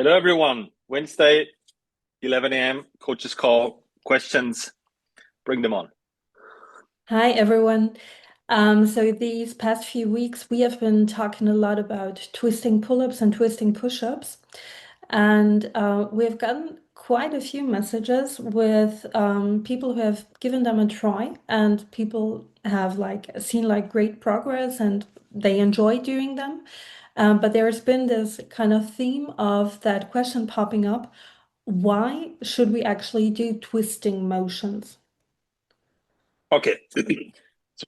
Hello, everyone. Wednesday, 11 a.m. Coaches call. Questions, bring them on. Hi, everyone. So these past few weeks, we have been talking a lot about twisting pull-ups and twisting push-ups. And we've gotten quite a few messages with people who have given them a try, and people have seen great progress and they enjoy doing them. But there's been this kind of theme of that question popping up. Why should we actually do twisting motions? Okay. So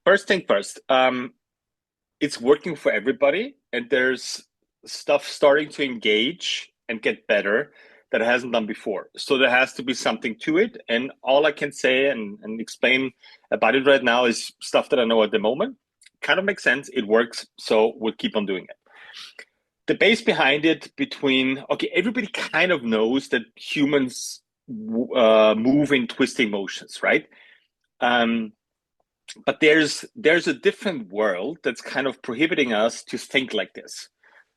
first thing first, it's working for everybody, and there's stuff starting to engage and get better that it hasn't done before. So there has to be something to it. And all I can say and explain about it right now is stuff that I know at the moment. Kind of makes sense. It works. So we'll keep on doing it. The base behind it between, okay, everybody kind of knows that humans move in twisting motions, right? Um, but there's a different world that's kind of prohibiting us to think like this.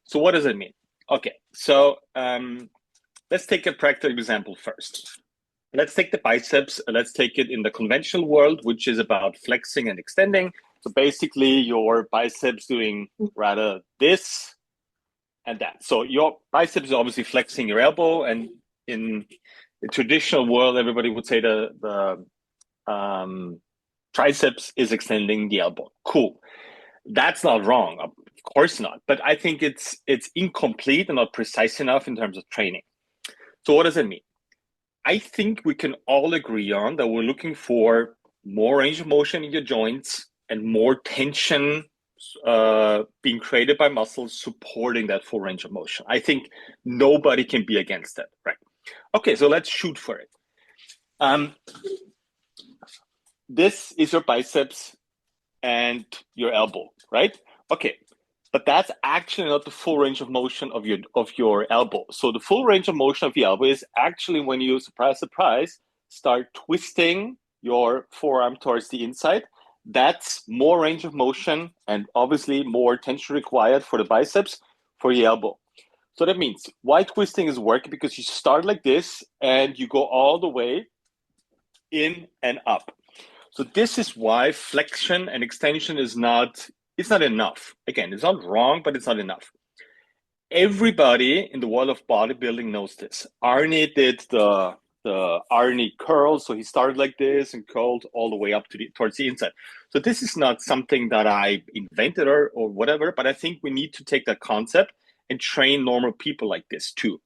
So what does it mean? Okay, so let's take a practical example first. Let's take the biceps. Let's take it in the conventional world, which is about flexing and extending. So basically, your biceps doing rather this and that. So your biceps is obviously flexing your elbow, and in the traditional world, everybody would say the triceps is extending the elbow. Cool. That's not wrong, of course not. But I think it's incomplete and not precise enough in terms of training. So what does it mean? I think we can all agree on that we're looking for more range of motion in your joints and more tension being created by muscles supporting that full range of motion. I think nobody can be against that, right? Okay, so let's shoot for it. Um, this is your biceps and your elbow, right? Okay, but that's actually not the full range of motion of your elbow. So the full range of motion of the elbow is actually when you, surprise, surprise, start twisting your forearm towards the inside. That's more range of motion and obviously more tension required for the biceps for the elbow. So that means why twisting is working, because you start like this and you go all the way in and up. So this is why flexion and extension is not, it's not enough. Again, it's not wrong, but it's not enough. Everybody in the world of bodybuilding knows this. Arnie did the Arnie curl, so he started like this and curled all the way up to towards the inside. So this is not something that I invented or whatever, but I think we need to take that concept and train normal people like this too.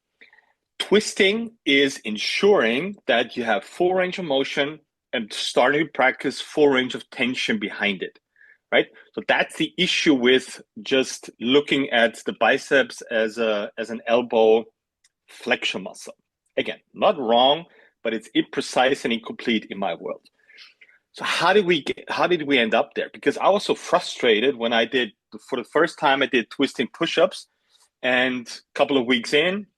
Twisting is ensuring that you have full range of motion and starting to practice full range of tension behind it, right? So that's the issue with just looking at the biceps as an elbow flexion muscle. Again, not wrong, but it's imprecise and incomplete in my world. So how did we end up there? Because I was so frustrated when I did, for the first time I did twisting push-ups, and a couple of weeks in,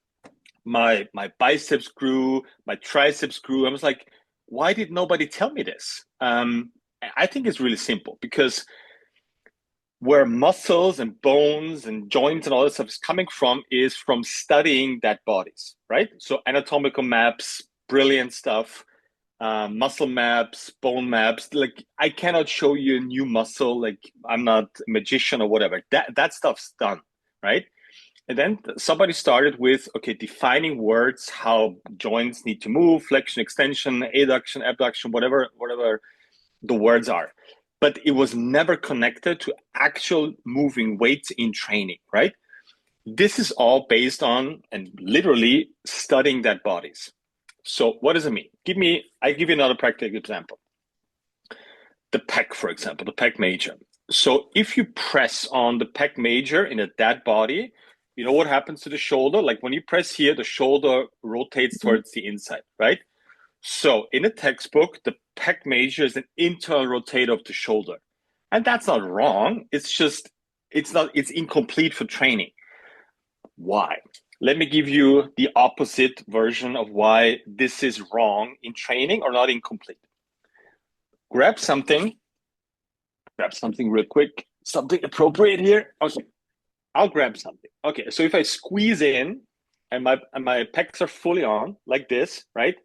my biceps grew, my triceps grew. I was like, why did nobody tell me this? I think it's really simple, because where muscles and bones and joints and all that stuff is coming from is from studying that bodies, right? So anatomical maps, brilliant stuff. Muscle maps, bone maps. Like, I cannot show you a new muscle. Like, I'm not a magician or whatever. That stuff's done, right? And then somebody started with, okay, defining words, how joints need to move, flexion, extension, adduction, abduction, whatever the words are. But it was never connected to actual moving weights in training, right? This is all based on and literally studying that bodies. So what does it mean? I give you another practical example. The pec, for example, the pec major. So if you press on the pec major in a dead body, you know what happens to the shoulder? Like when you press here, the shoulder rotates towards the inside, right? So in a textbook, the pec major is an internal rotator of the shoulder. And that's not wrong. It's just, it's incomplete for training. Why? Let me give you the opposite version of why this is wrong in training or not incomplete. Grab something, grab something real quick, something appropriate here. Okay, I'll grab something. Okay, so if I squeeze in, and my pecs are fully on like this, right?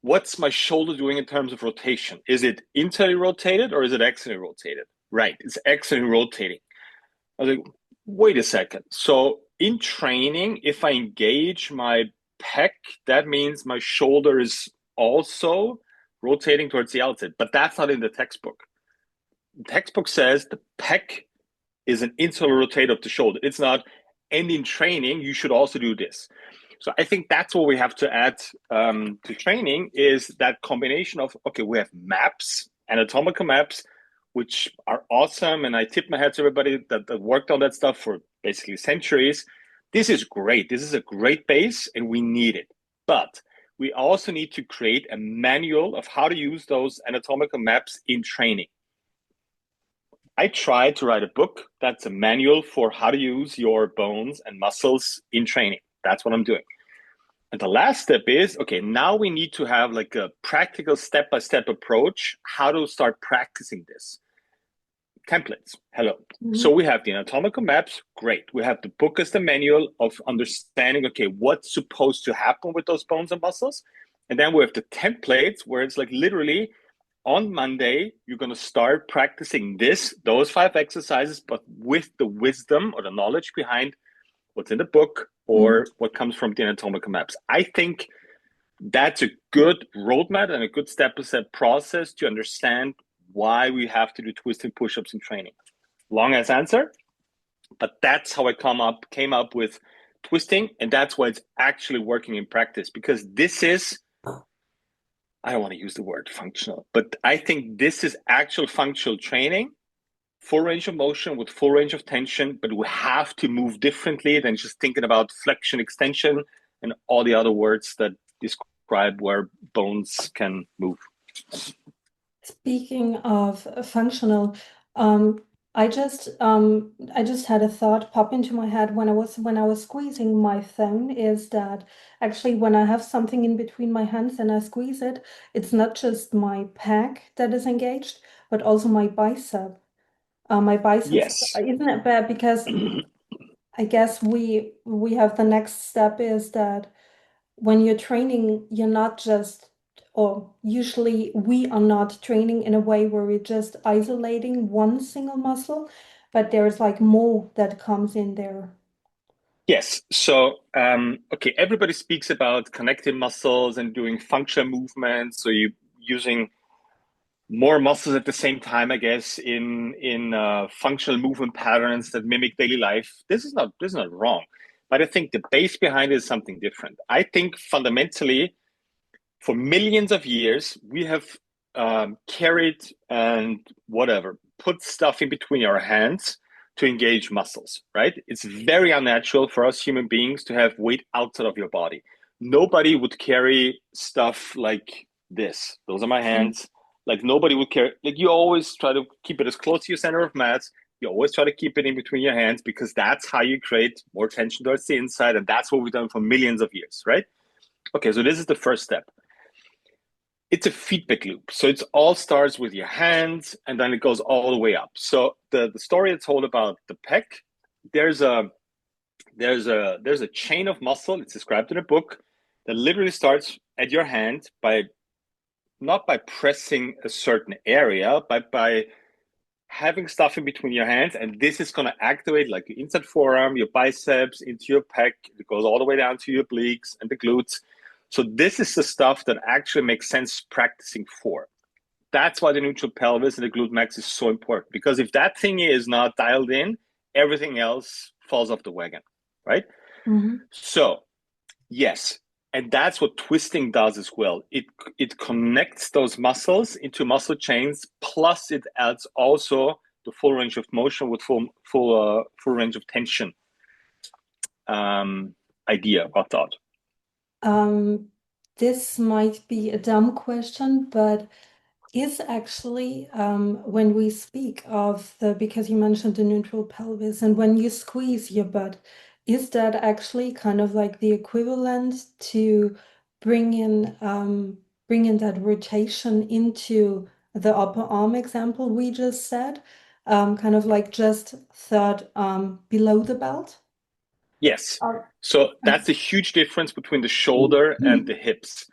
What's my shoulder doing in terms of rotation? Is it internally rotated or is it externally rotated? Right, it's externally rotating. I was like, wait a second. So in training, if I engage my pec, that means my shoulder is also rotating towards the outside, but that's not in the textbook. The textbook says the pec is an internal rotate of the shoulder. It's not, and in training, you should also do this. So I think that's what we have to add to training is that combination of, okay, we have maps, anatomical maps, which are awesome. And I tip my hat to everybody that worked on that stuff for basically centuries. This is great. This is a great base and we need it. But we also need to create a manual of how to use those anatomical maps in training. I tried to write a book that's a manual for how to use your bones and muscles in training. That's what I'm doing. And the last step is, okay, now we need to have like a practical step-by-step approach, how to start practicing this. Templates, hello. So we have the anatomical maps, great. We have the book as the manual of understanding, okay, what's supposed to happen with those bones and muscles. And then we have the templates where it's like literally on Monday, you're going to start practicing those 5 exercises, but with the wisdom or the knowledge behind what's in the book or what comes from the anatomical maps. I think that's a good roadmap and a good step-by-step process to understand why we have to do twisting push-ups in training. Long ass answer, but that's how I came up with twisting, and that's why it's actually working in practice, because this is, I don't want to use the word functional, but I think this is actual functional training, full range of motion with full range of tension, but we have to move differently than just thinking about flexion, extension, and all the other words that describe where bones can move. Speaking of functional, I just had a thought pop into my head when I was squeezing my thumb is that actually when I have something in between my hands and I squeeze it, it's not just my pec that is engaged, but also my bicep. My biceps. Yes. Isn't it bad? Because I guess we have the next step is that when you're training, you're not just, or usually we are not training in a way where we're just isolating one single muscle, but there's like more that comes in there. Yes. So, okay, everybody speaks about connecting muscles and doing functional movements. So you using more muscles at the same time, I guess, in functional movement patterns that mimic daily life. This is not wrong, but I think the base behind it is something different. I think fundamentally, for millions of years, we have carried and whatever put stuff in between our hands to engage muscles. Right? It's very unnatural for us human beings to have weight outside of your body. Nobody would carry stuff like this. Those are my hands. Like nobody would carry. Like you always try to keep it as close to your center of mass. You always try to keep it in between your hands because that's how you create more tension towards the inside, and that's what we've done for millions of years, right? Okay, so this is the first step. It's a feedback loop. So it all starts with your hands and then it goes all the way up. So the story I told about the pec, there's a chain of muscle, it's described in a book, that literally starts at your hand by not by pressing a certain area, but by having stuff in between your hands. And this is going to activate like your inside forearm, your biceps, into your pec. It goes all the way down to your obliques and the glutes. So this is the stuff that actually makes sense practicing for. That's why the neutral pelvis and the glute max is so important, because if that thing is not dialed in, everything else falls off the wagon, right? Mm-hmm. So yes, and that's what twisting does as well. It connects those muscles into muscle chains, plus it adds also the full range of motion with full range of tension idea or thought. This might be a dumb question, but is actually when we speak of because you mentioned the neutral pelvis and when you squeeze your butt, is that actually kind of like the equivalent to bring in that rotation into the upper arm example we just said, kind of like just third below the belt? Yes. Uh, So I that's a huge difference between the shoulder and the hips.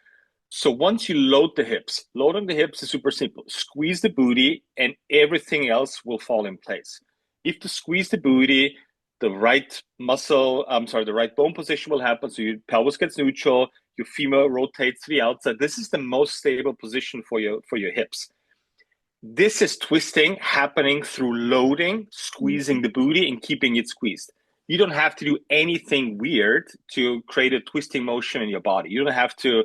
So once you load the hips, loading the hips is super simple. Squeeze the booty and everything else will fall in place. If you squeeze the booty, the right muscle, the right bone position will happen. So your pelvis gets neutral, your femur rotates to the outside. This is the most stable position for your hips. This is twisting happening through loading, squeezing the booty, and keeping it squeezed. You don't have to do anything weird to create a twisting motion in your body. You don't have to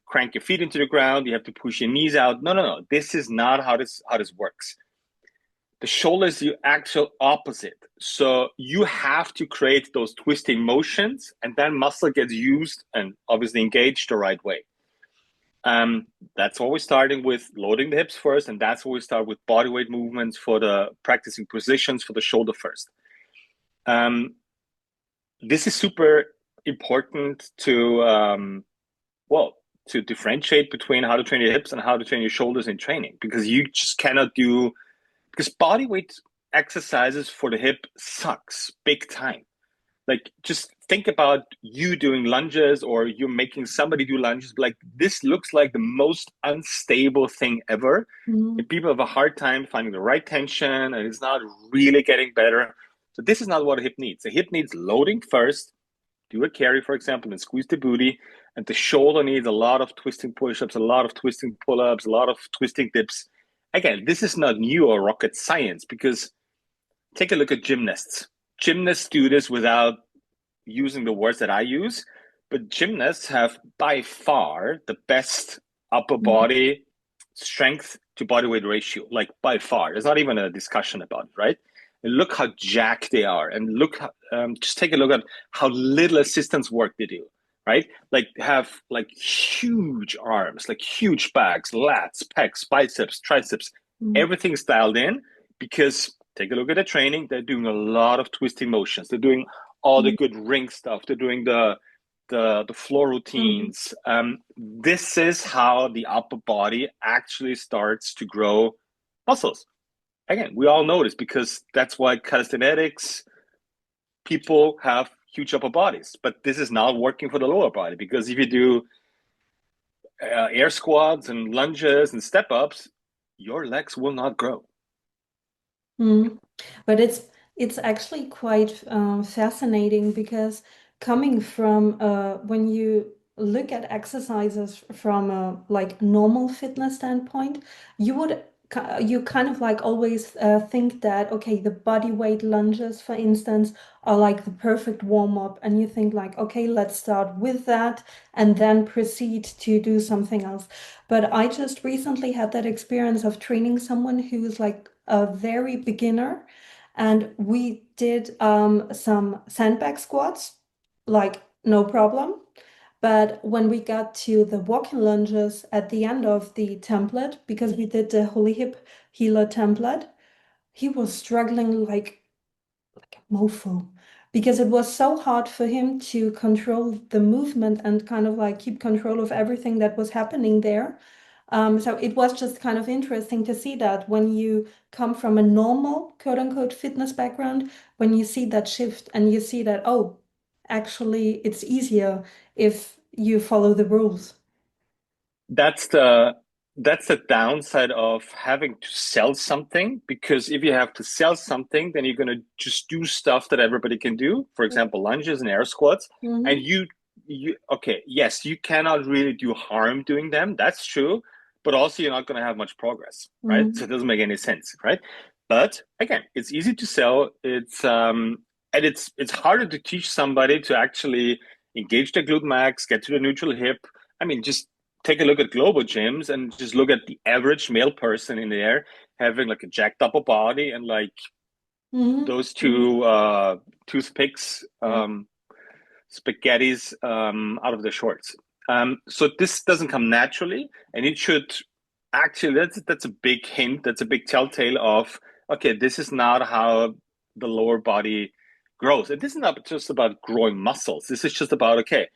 crank your feet into the ground. You have to push your knees out. No, no, no. This is not how this works. The shoulder is the actual opposite. So you have to create those twisting motions, and then muscle gets used and obviously engaged the right way. That's what we're starting with, loading the hips first, and that's what we start with body weight movements for the practicing positions for the shoulder first. This is super important to differentiate between how to train your hips and how to train your shoulders in training, because you just cannot do, because body weight exercises for the hip sucks big time. Like, just think about you doing lunges, or you're making somebody do lunges. Like, this looks like the most unstable thing ever. Mhm. And people have a hard time finding the right tension, and it's not really getting better. So this is not what a hip needs. A hip needs loading first, do a carry, for example, and squeeze the booty. And the shoulder needs a lot of twisting push-ups, a lot of twisting pull-ups, a lot of twisting dips. Again, this is not new or rocket science, because take a look at gymnasts. Gymnasts do this without using the words that I use, but gymnasts have by far the best upper body strength to body weight ratio, like by far. There's not even a discussion about it, right? And look how jacked they are, and just take a look at how little assistance work they do, right? Like, have like huge arms, like huge backs, lats, pecs, biceps, triceps, Mhm. everything's dialed in, because take a look at the training. They're doing a lot of twisting motions. They're doing all the Mhm. good ring stuff. They're doing the floor Mhm. routines. This is how the upper body actually starts to grow muscles. Again, we all know this, because that's why calisthenics people have huge upper bodies. But this is not working for the lower body, because if you do air squats and lunges and step ups, your legs will not grow. Mm. But it's actually quite fascinating because coming from when you look at exercises from a like normal fitness standpoint, you would you kind of like always think that okay, the body weight lunges, for instance, are like the perfect warm up, and you think like okay, let's start with that and then proceed to do something else. But I just recently had that experience of training someone who's like a very beginner, and we did some sandbag squats, like no problem. But when we got to the walking lunges at the end of the template, because we did the Holy Hip Healer template, he was struggling like a mofo because it was so hard for him to control the movement and kind of like keep control of everything that was happening there. So it was just kind of interesting to see that when you come from a normal quote unquote fitness background, when you see that shift and you see that, oh, actually, it's easier if you follow the rules. that's the that's the downside of having to sell something, because if you have to sell something, then you're going to just do stuff that everybody can do, for example lunges and air squats. And Mm-hmm. you okay, yes, you cannot really do harm doing them, that's true, but also you're not going to have much progress, right? So Mm-hmm. it doesn't make any sense, right? But again, it's easy to sell. It's harder to teach somebody to actually engage their glute max, get to the neutral hip. I mean, just take a look at global gyms and just look at the average male person in there having like a jacked upper body and like Mm-hmm. those Mm-hmm. two toothpicks, Yeah. spaghettis out of the shorts. So this doesn't come naturally, and it should actually. That's a big hint. That's a big telltale of okay, this is not how the lower body grows. And this is not just about growing muscles. This is just about okay,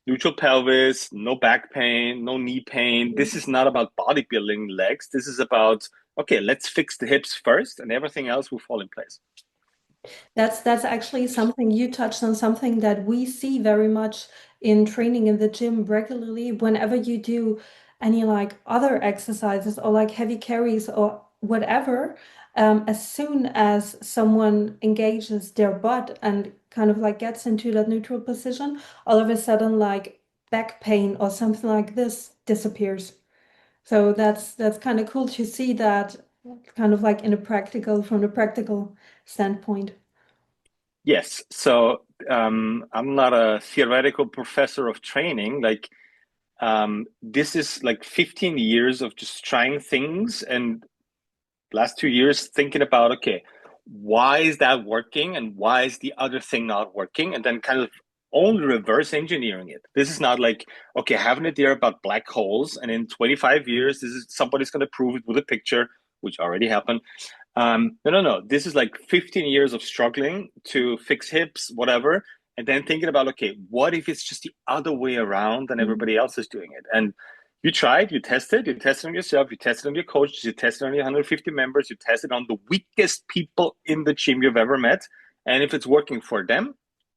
neutral pelvis, no back pain, no knee pain. This is not about bodybuilding legs. This is about, okay, let's fix the hips first and everything else will fall in place. That's actually something you touched on, something that we see very much in training in the gym regularly. Whenever you do any like other exercises or like heavy carries or whatever, as soon as someone engages their butt and kind of like gets into that neutral position, all of a sudden like back pain or something like this disappears. So that's kind of cool to see that kind of like in a practical, from the practical standpoint. Yes. So I'm not a theoretical professor of training. Like this is like 15 years of just trying things, and last 2 years thinking about, okay, why is that working and why is the other thing not working? And then kind of only reverse engineering it. This is not like, okay, I have an idea about black holes, and in 25 years, this is somebody's going to prove it with a picture, which already happened. No, no, no. This is like 15 years of struggling to fix hips, whatever, and then thinking about, okay, what if it's just the other way around and Mm. everybody else is doing it? And you tried, you tested on yourself, you tested on your coaches, you tested on your 150 members, you tested on the weakest people in the gym you've ever met. And if it's working for them,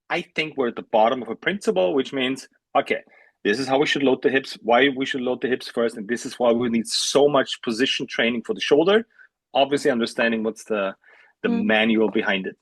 I think we're at the bottom of a principle, which means, okay, this is how we should load the hips, why we should load the hips first, and this is why we need so much position training for the shoulder. Obviously, understanding what's the Mm. manual behind it.